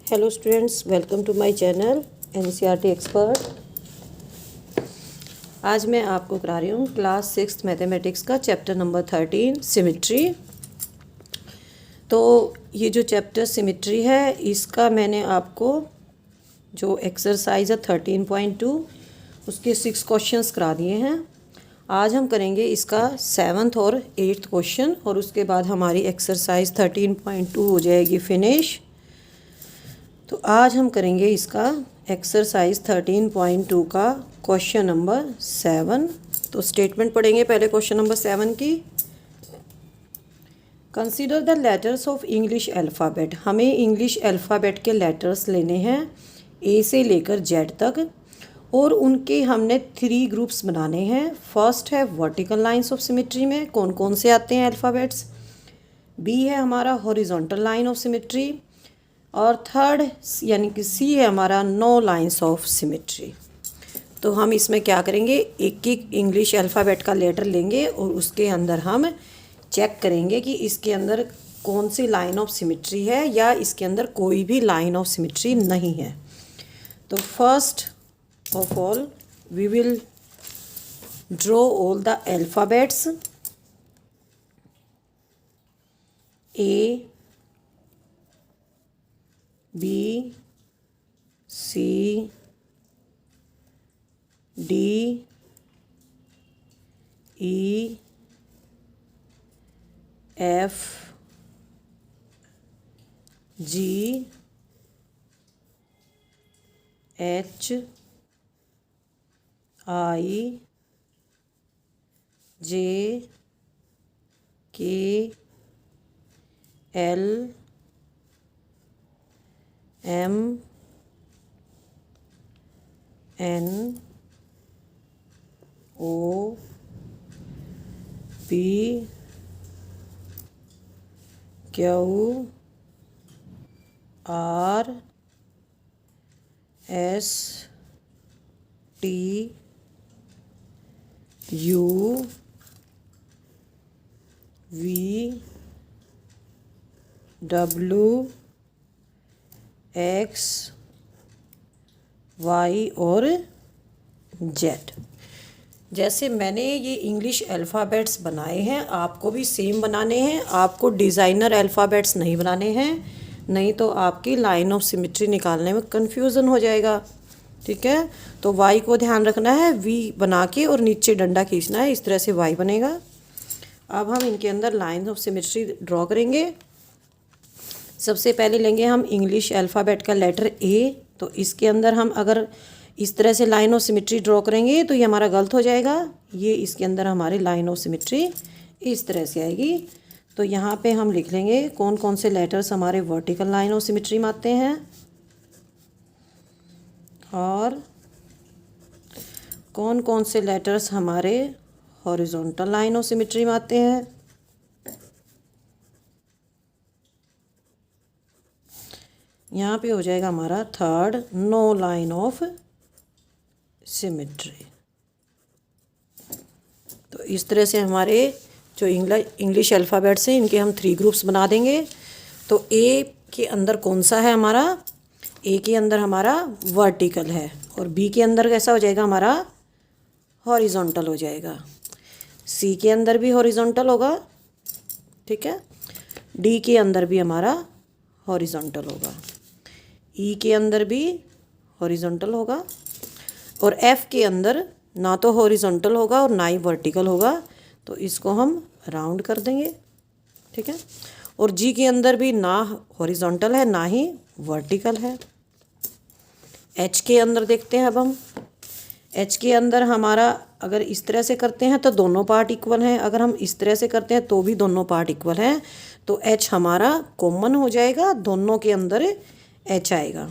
Hello students, welcome to my channel NCERT expert. आज मैं आपको करा रही हूँ क्लास 6 मैथमेटिक्स का चैप्टर नंबर 13 सिमेट्री। तो ये जो चैप्टर सिमेट्री है इसका मैंने आपको जो एक्सरसाइज है 13.2 उसके 6 क्वेश्चंस करा दिए हैं। आज हम करेंगे इसका 7th और 8th क्वेश्चन और उसके बाद हमारी एक्सरसाइज 13.2 हो जाएगी फिनिश। तो आज हम करेंगे इसका एक्सरसाइज 13.2 का क्वेश्चन नंबर 7। तो स्टेटमेंट पढ़ेंगे पहले क्वेश्चन नंबर 7 की। Consider the letters of English alphabet. हमें इंग्लिश अल्फ़ाबेट के लेटर्स लेने हैं ए से लेकर जेड तक और उनके हमने 3 ग्रुप्स बनाने हैं। फर्स्ट है वर्टिकल लाइंस ऑफ सिमेट्री में कौन कौन से आते हैं अल्फ़ाबेट्स। बी है हमारा हॉरिजॉन्टल लाइन ऑफ सिमेट्री और थर्ड यानी कि सी है हमारा नो लाइंस ऑफ सिमेट्री। तो हम इसमें क्या करेंगे, एक एक इंग्लिश अल्फ़ाबेट का लेटर लेंगे और उसके अंदर हम चेक करेंगे कि इसके अंदर कौन सी लाइन ऑफ सिमेट्री है या इसके अंदर कोई भी लाइन ऑफ सिमेट्री नहीं है। तो first of all we will draw all the alphabets A B, C, D, E, F, G, H, I, J, K, L, M, N, O, P, Q, R, S, T, U, V, W, X, Y और Z. जैसे मैंने ये English alphabets बनाए हैं आपको भी same बनाने हैं। आपको डिज़ाइनर अल्फ़ाबेट्स नहीं बनाने हैं, नहीं तो आपकी लाइन ऑफ सिमेट्री निकालने में कन्फ्यूज़न हो जाएगा। ठीक है, तो वाई को ध्यान रखना है, वी बना के और नीचे डंडा खींचना है, इस तरह से वाई बनेगा। अब हम इनके अंदर लाइन ऑफ सिमेट्री ड्रॉ करेंगे। सबसे पहले लेंगे हम इंग्लिश अल्फ़ाबेट का लेटर ए। तो इसके अंदर हम अगर इस तरह से लाइन ऑफ सिमेट्री ड्रॉ करेंगे तो ये हमारा गलत हो जाएगा। ये इसके अंदर हमारी लाइन ऑफ सिमेट्री इस तरह से आएगी। तो यहाँ पे हम लिख लेंगे कौन कौन से लेटर्स हमारे वर्टिकल लाइन ऑफ सिमेट्री में आते हैं और कौन कौन से लेटर्स हमारे हॉरिजॉन्टल लाइन ऑफ सिमेट्री में आते हैं। यहाँ पे हो जाएगा हमारा third no line of symmetry. तो इस तरह से हमारे जो इंग्लिश अल्फ़ाबेट्स हैं इनके हम 3 ग्रुप्स बना देंगे। तो ए के अंदर कौन सा है हमारा, ए के अंदर हमारा वर्टिकल है और बी के अंदर कैसा हो जाएगा हमारा हॉरिजॉन्टल हो जाएगा। सी के अंदर भी हॉरिजॉन्टल होगा, ठीक है। डी के अंदर भी हमारा हॉरिजॉन्टल होगा, ई के अंदर भी हॉरिजॉन्टल होगा और एफ के अंदर ना तो हॉरिजॉन्टल होगा और ना ही वर्टिकल होगा। तो इसको हम राउंड कर देंगे, ठीक है। और जी के अंदर भी ना हॉरिजॉन्टल है ना ही वर्टिकल है। एच के अंदर देखते हैं अब हम। एच के अंदर हमारा अगर इस तरह से करते हैं तो दोनों पार्ट इक्वल हैं, अगर हम इस तरह से करते हैं तो भी दोनों पार्ट इक्वल हैं। तो एच हमारा कॉमन हो जाएगा, दोनों के अंदर एच आएगा।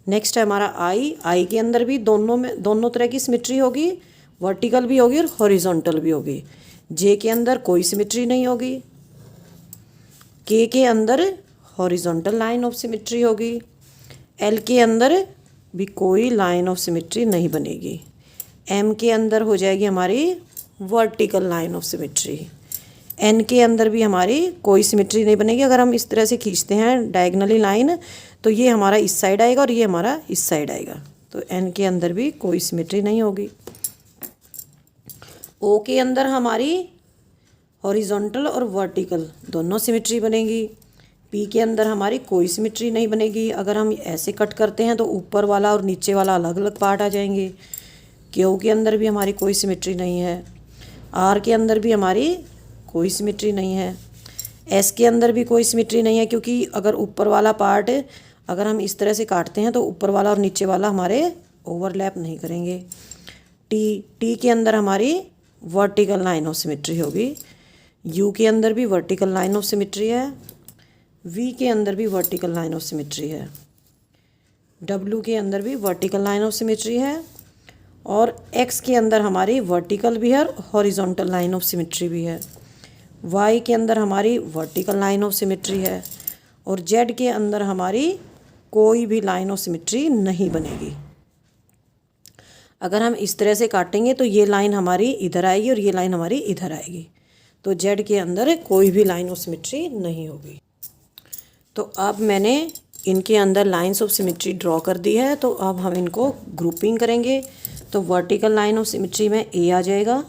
नेक्स्ट है हमारा आई। आई के अंदर भी दोनों तरह की सिमेट्री होगी, वर्टिकल भी होगी और हॉरिजॉन्टल भी होगी। जे के अंदर कोई सिमेट्री नहीं होगी। के अंदर हॉरिजॉन्टल लाइन ऑफ सिमेट्री होगी। एल के अंदर भी कोई लाइन ऑफ सिमेट्री नहीं बनेगी। एम के अंदर हो जाएगी हमारी vertical line of symmetry. N के अंदर भी हमारी कोई सिमेट्री नहीं बनेगी। अगर हम इस तरह से खींचते हैं डायगनली लाइन तो ये हमारा इस साइड आएगा और ये हमारा इस साइड आएगा, तो एन के अंदर भी कोई सिमेट्री नहीं होगी। ओ के अंदर हमारी हॉरिजॉन्टल और वर्टिकल दोनों सिमेट्री बनेगी। पी के अंदर हमारी कोई सिमेट्री नहीं बनेगी। अगर हम ऐसे कट करते हैं तो ऊपर वाला और नीचे वाला अलग अलग पार्ट आ जाएंगे। क्यू के अंदर भी हमारी कोई सिमेट्री नहीं है। आर के अंदर भी हमारी कोई सिमेट्री नहीं है। एस के अंदर भी कोई सिमेट्री नहीं है, क्योंकि अगर ऊपर वाला पार्ट अगर हम इस तरह से काटते हैं तो ऊपर वाला और नीचे वाला हमारे ओवरलैप नहीं करेंगे। टी के अंदर हमारी वर्टिकल लाइन ऑफ सिमेट्री होगी। यू के अंदर भी वर्टिकल लाइन ऑफ सिमेट्री है। वी के अंदर भी वर्टिकल लाइन ऑफ सिमेट्री है। डब्ल्यू के अंदर भी वर्टिकल लाइन ऑफ सिमेट्री है। और एक्स के अंदर हमारी वर्टिकल भी है और हॉरिजॉन्टल लाइन ऑफ सिमेट्री भी है। वाई के अंदर हमारी वर्टिकल लाइन ऑफ सिमेट्री है। और जेड के अंदर हमारी कोई भी लाइन ऑफ सिमेट्री नहीं बनेगी। अगर हम इस तरह से काटेंगे तो ये लाइन हमारी इधर आएगी और ये लाइन हमारी इधर आएगी, तो जेड के अंदर कोई भी लाइन ऑफ सिमेट्री नहीं होगी। तो अब मैंने इनके अंदर लाइंस ऑफ सिमेट्री ड्रॉ कर दी है, तो अब हम इनको ग्रुपिंग करेंगे। तो वर्टिकल लाइन ऑफ सिमेट्री में ए आ जाएगा,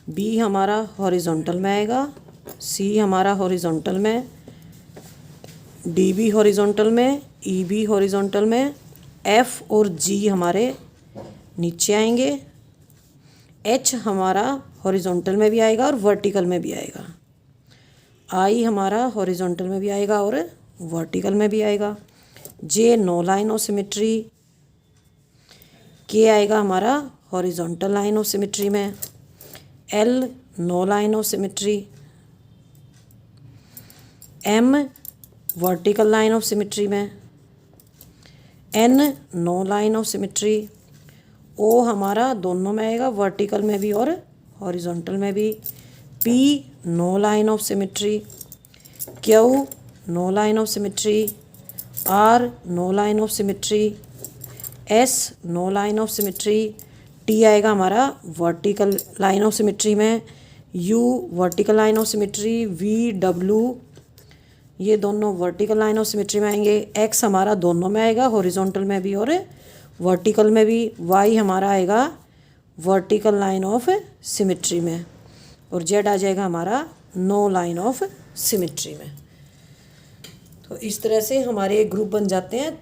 बी हमारा हॉरिजॉन्टल में आएगा, सी हमारा हॉरिजॉन्टल में, डी भी हॉरिजॉन्टल में, ई भी हॉरिजॉन्टल में, एफ और जी हमारे नीचे आएंगे, एच हमारा हॉरिजॉन्टल में भी आएगा और वर्टिकल में भी आएगा, आई हमारा हॉरिजॉन्टल में भी आएगा और वर्टिकल में भी आएगा, J no line of symmetry, K आएगा हमारा हॉरिजॉन्टल लाइन ऑफ सिमेट्री में, L no line of symmetry, M vertical line of symmetry में, N no line of symmetry, O हमारा दोनों में आएगा, वर्टिकल में भी और हॉरिजॉन्टल में भी, P no line of symmetry, Q no line of symmetry, R no line of symmetry, S no line of symmetry, T आएगा हमारा वर्टिकल लाइन ऑफ सिमेट्री में, U vertical line of symmetry, V W ये दोनों vertical line of symmetry में आएंगे, x हमारा दोनों में आएगा, हॉरिजॉन्टल में भी और वर्टिकल में भी, वाई हमारा आएगा वर्टिकल लाइन ऑफ सिमेट्री में, और जेड आ जाएगा हमारा नो लाइन ऑफ सिमेट्री में। तो इस तरह से हमारे एक ग्रुप बन जाते हैं।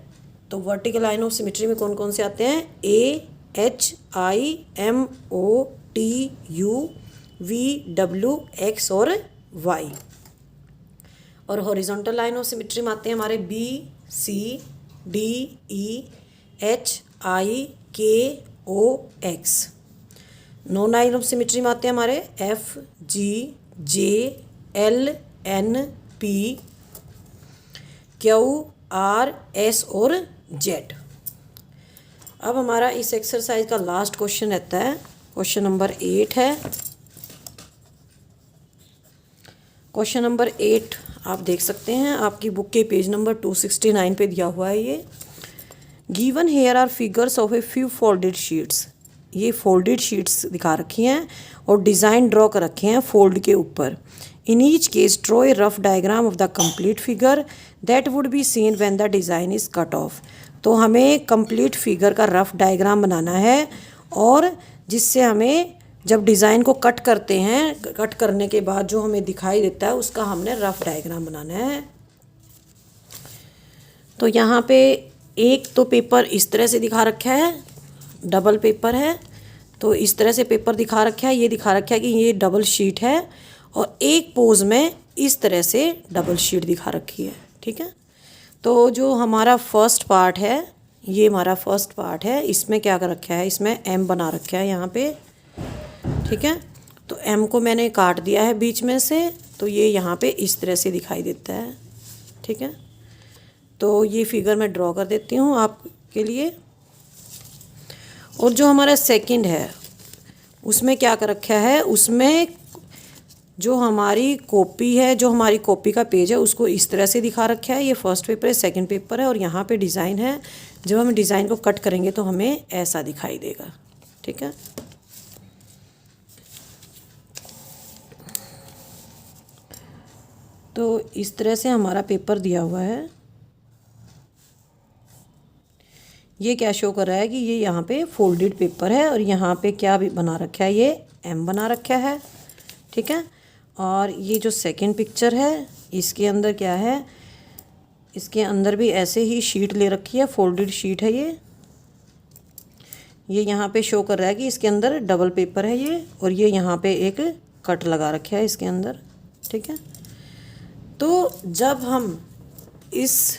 तो वर्टिकल लाइन ऑफ सिमेट्री में कौन कौन से आते हैं? A, H, I, M, O, T, U, V, W, X और वाई। और हॉरिजॉन्टल लाइन ऑफ सिमेट्री में आते हैं हमारे B, C, D, E, H, I, K, O, X. No line of symmetry में आते हैं हमारे F, G, J, L, N, P, Q, R, S और जेड। अब हमारा इस एक्सरसाइज का लास्ट क्वेश्चन रहता है, क्वेश्चन नंबर 8 है। क्वेश्चन नंबर 8 आप देख सकते हैं, आपकी बुक के पेज नंबर 269 पे दिया हुआ है ये। Given here are figures of a few folded sheets. ये फोल्डेड शीट्स दिखा रखी हैं और डिज़ाइन ड्रॉ कर रखे हैं फोल्ड के ऊपर। In each case draw a rough diagram of the complete figure that would be seen when the design is cut off. तो हमें कंप्लीट फिगर का रफ डायग्राम बनाना है, और जिससे हमें जब डिज़ाइन को कट करते हैं, कट करने के बाद जो हमें दिखाई देता है उसका हमने रफ डायग्राम बनाना है। तो यहाँ पे एक तो पेपर इस तरह से दिखा रखा है, डबल पेपर है, तो इस तरह से पेपर दिखा रखा है। ये दिखा रखा है कि ये डबल शीट है, और एक पोज में इस तरह से डबल शीट दिखा रखी है। ठीक है, तो जो हमारा फर्स्ट पार्ट है, ये हमारा फर्स्ट पार्ट है, इसमें क्या कर रखा है, इसमें एम बना रखा है यहाँ पे। ठीक है, तो एम को मैंने काट दिया है बीच में से, तो ये यहाँ पे इस तरह से दिखाई देता है। ठीक है, तो ये फिगर मैं ड्रॉ कर देती हूँ आपके लिए। और जो हमारा सेकंड है उसमें क्या कर रखा है, उसमें जो हमारी कॉपी है, जो हमारी कॉपी का पेज है उसको इस तरह से दिखा रखा है। ये फर्स्ट पेपर है, सेकंड पेपर है, और यहाँ पे डिज़ाइन है। जब हम डिज़ाइन को कट करेंगे तो हमें ऐसा दिखाई देगा। ठीक है, तो इस तरह से हमारा पेपर दिया हुआ है। ये क्या शो कर रहा है कि ये यहाँ पे फोल्डेड पेपर है और यहाँ पे क्या भी बना रखा है, ये एम बना रखा है, ठीक है। और ये जो सेकंड पिक्चर है इसके अंदर क्या है, इसके अंदर भी ऐसे ही शीट ले रखी है, फोल्डेड शीट है ये यहाँ पे शो कर रहा है कि इसके अंदर डबल पेपर है ये, और ये यहाँ पे एक कट लगा रखा है इसके अंदर, ठीक है। तो जब हम इस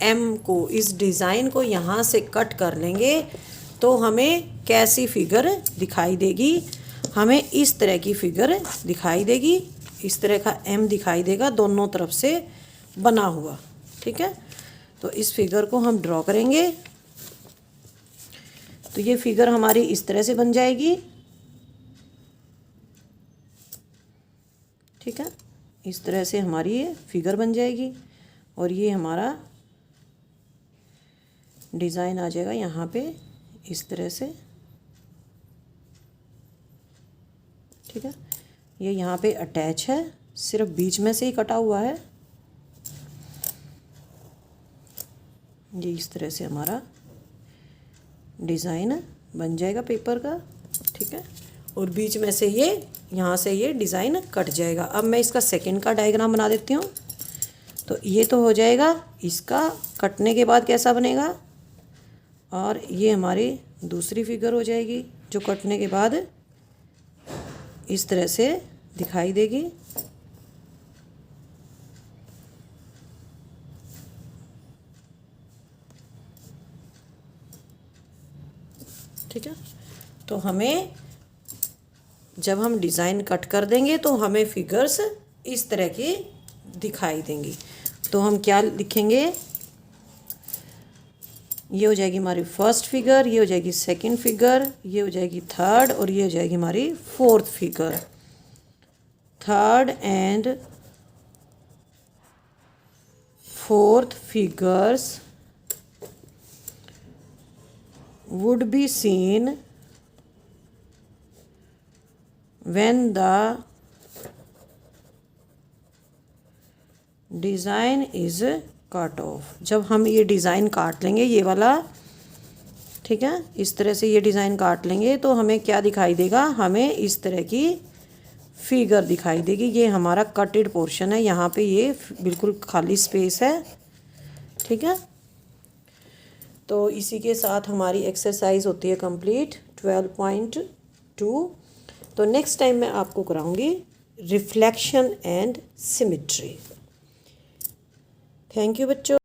एम को, इस डिज़ाइन को यहाँ से कट कर लेंगे तो हमें कैसी फिगर दिखाई देगी, हमें इस तरह की फिगर दिखाई देगी, इस तरह का एम दिखाई देगा दोनों तरफ से बना हुआ, ठीक है। तो इस फिगर को हम ड्रॉ करेंगे तो ये फिगर हमारी इस तरह से बन जाएगी, ठीक है। इस तरह से हमारी ये फिगर बन जाएगी और ये हमारा डिज़ाइन आ जाएगा यहाँ पे इस तरह से, ठीक है। ये यहाँ पे अटैच है, सिर्फ बीच में से ही कटा हुआ है। ये इस तरह से हमारा डिज़ाइन बन जाएगा पेपर का, ठीक है। और बीच में से ये यहाँ से ये डिज़ाइन कट जाएगा। अब मैं इसका सेकंड का डायग्राम बना देती हूँ। तो ये तो हो जाएगा, इसका कटने के बाद कैसा बनेगा, और ये हमारी दूसरी फिगर हो जाएगी जो कटने के बाद इस तरह से दिखाई देगी, ठीक है। तो हमें जब हम डिज़ाइन कट कर देंगे तो हमें फिगर्स इस तरह की दिखाई देंगी। तो हम क्या लिखेंगे, ये हो जाएगी हमारी फर्स्ट फिगर, ये हो जाएगी सेकंड फिगर, ये हो जाएगी थर्ड, और ये हो जाएगी हमारी fourth figure. Third and fourth figures would be seen when the design is cut off। जब हम ये डिज़ाइन काट लेंगे, ये वाला, ठीक है, इस तरह से ये डिज़ाइन काट लेंगे तो हमें क्या दिखाई देगा, हमें इस तरह की फिगर दिखाई देगी। ये हमारा कटेड पोर्शन है, यहाँ पे ये बिल्कुल खाली स्पेस है, ठीक है। तो इसी के साथ हमारी एक्सरसाइज होती है कंप्लीट 12.2। तो नेक्स्ट टाइम मैं आपको कराऊंगी reflection and symmetry. Thank you बच्चों।